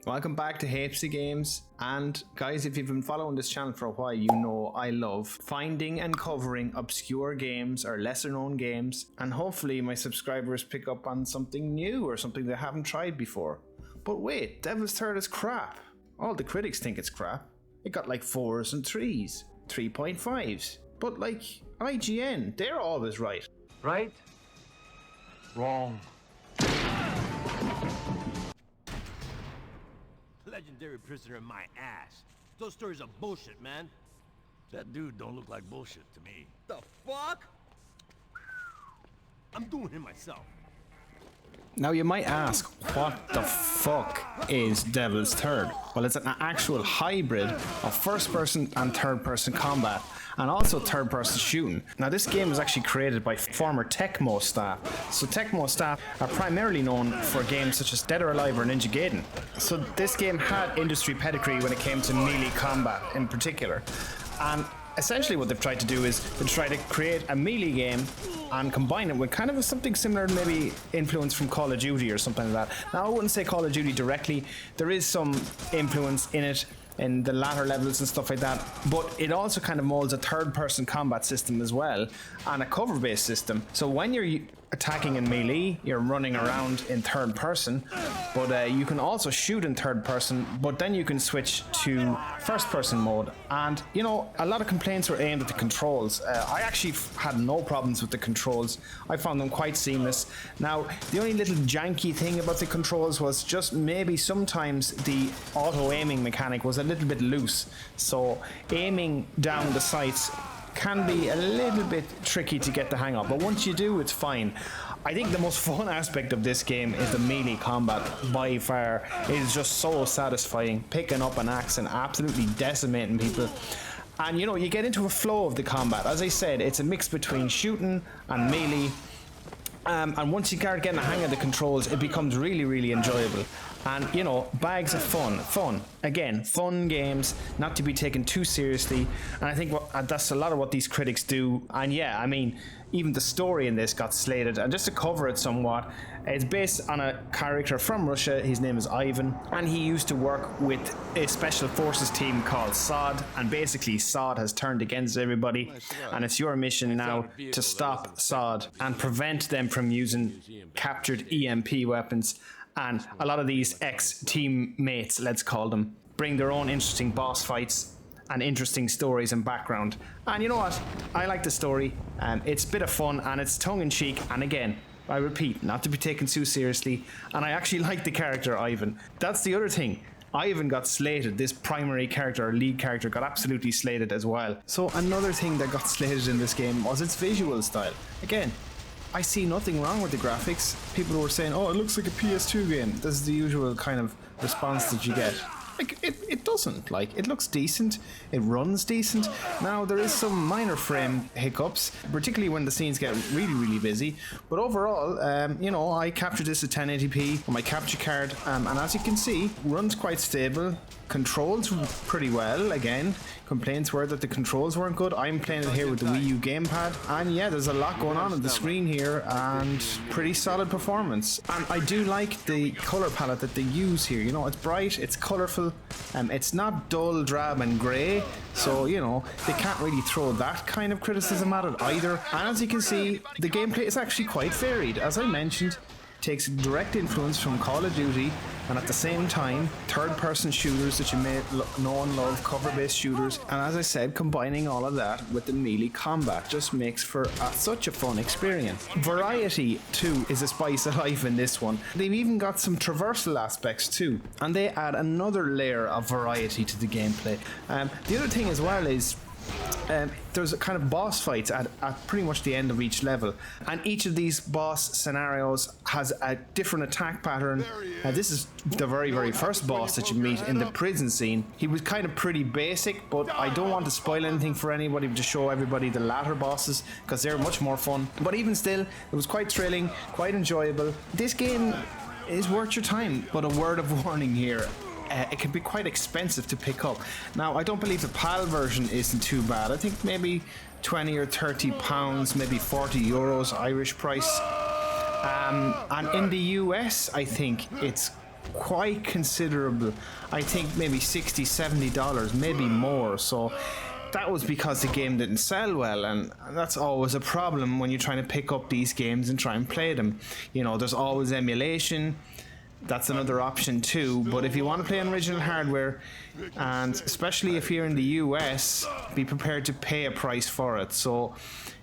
Welcome back to Hapesy Games, and guys, if you've been following this channel for a while, you know I love finding and covering obscure games or lesser known games, and hopefully my subscribers pick up on something new or something they haven't tried before. But wait, Devil's Third is crap. All the critics think it's crap. It got like 4s and 3s, 3.5s, but like IGN, they're always right. Right? Wrong. Legendary prisoner in my ass. Those stories are bullshit, man. That dude don't look like bullshit to me. The fuck? I'm doing him myself. Now you might ask, what the fuck is Devil's Third? Well, it's an actual hybrid of first person and third person combat, and also third person shooting. Now this game was actually created by former Tecmo staff. So Tecmo staff are primarily known for games such as Dead or Alive or Ninja Gaiden. So this game had industry pedigree when it came to melee combat in particular. And essentially what they've tried to do is to try to create a melee game and combine it with kind of something similar, maybe influence from Call of Duty or something like that. Now I wouldn't say Call of Duty directly, there is some influence in it in the latter levels and stuff like that, but it also kind of molds a third person combat system as well and a cover based system. So when you're attacking in melee, you're running around in third person, but you can also shoot in third person, but then you can switch to first person mode. And you know, a lot of complaints were aimed at the controls. I actually had no problems with the controls. I found them quite seamless. Now the only little janky thing about the controls was just maybe sometimes the auto aiming mechanic was a little bit loose, so aiming down the sights can be a little bit tricky to get the hang of, but once you do, it's fine. I think the most fun aspect of this game is the melee combat by far. It is just so satisfying, picking up an axe and absolutely decimating people. And you know, you get into a flow of the combat. As I said, it's a mix between shooting and melee. And once you start getting the hang of the controls, it becomes really enjoyable. And you know, bags of fun again, fun games, not to be taken too seriously. And I think that's a lot of what these critics do. And yeah, I mean, even the story in this got slated. And just to cover it somewhat, it's based on a character from Russia. His name is Ivan, and he used to work with a special forces team called SOD, and basically SOD has turned against everybody, and it's your mission now to stop SOD and prevent them from using captured EMP weapons. And a lot of these ex-teammates, let's call them, bring their own interesting boss fights and interesting stories and background. And you know what? I like the story. It's a bit of fun and it's tongue-in-cheek. And again, I repeat, not to be taken too seriously. And I actually like the character Ivan. That's the other thing. Ivan got slated. This primary character or lead character got absolutely slated as well. So another thing that got slated in this game was its visual style. Again, I see nothing wrong with the graphics. People were saying, oh, it looks like a PS2 game. This is the usual kind of response that you get. Like, it doesn't. Like, it looks decent. It runs decent. Now, there is some minor frame hiccups, particularly when the scenes get really busy. But overall, you know, I captured this at 1080p on my capture card. And as you can see, runs quite stable. Controls pretty well. Again, complaints were that the controls weren't good. I'm playing it here with the WiiU gamepad, and yeah, there's a lot going on the screen here, and pretty solid performance. And I do like the color palette that they use here. You know, it's bright, it's colorful, it's not dull, drab and grey, so you know, they can't really throw that kind of criticism at it either. And as you can see, the gameplay is actually quite varied. As I mentioned, takes direct influence from Call of Duty, and at the same time, third-person shooters that you may know and love, cover-based shooters, and as I said, combining all of that with the melee combat just makes for such a fun experience. Variety, too, is a spice of life in this one. They've even got some traversal aspects, too, and they add another layer of variety to the gameplay. The other thing as well is there's a kind of boss fights at pretty much the end of each level, and each of these boss scenarios has a different attack pattern. This is the very first boss that you meet in the prison scene. He was kind of pretty basic, but I don't want to spoil anything for anybody to show everybody the latter bosses because they're much more fun. But even still, it was quite thrilling, quite enjoyable. This game is worth your time, but a word of warning here. It can be quite expensive to pick up. Now, I don't believe the PAL version isn't too bad. I think maybe 20 or 30 pounds, maybe 40 euros Irish price. And in the US, I think it's quite considerable. I think maybe $60-70, maybe more. So that was because the game didn't sell well, and that's always a problem when you're trying to pick up these games and try and play them. You know, there's always emulation. That's another option too. But if you want to play on original hardware, and especially if you're in the US, be prepared to pay a price for it. So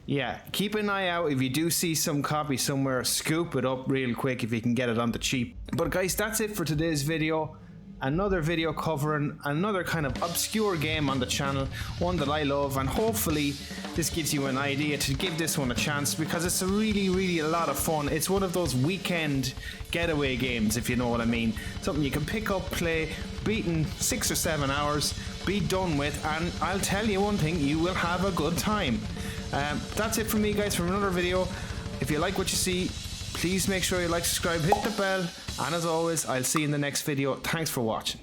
yeah, keep an eye out. If you do see some copy somewhere, scoop it up real quick if you can get it on the cheap. But guys, that's it for today's video. Another video covering another kind of obscure game on the channel, one that I love, and hopefully this gives you an idea to give this one a chance, because it's a really a lot of fun. It's one of those weekend getaway games, if you know what I mean. Something you can pick up, play, beat in 6 or 7 hours, be done with, and I'll tell you one thing, you will have a good time. That's it from me, guys, from another video. If you like what you see, please make sure you like, subscribe, hit the bell, and as always, I'll see you in the next video. Thanks for watching.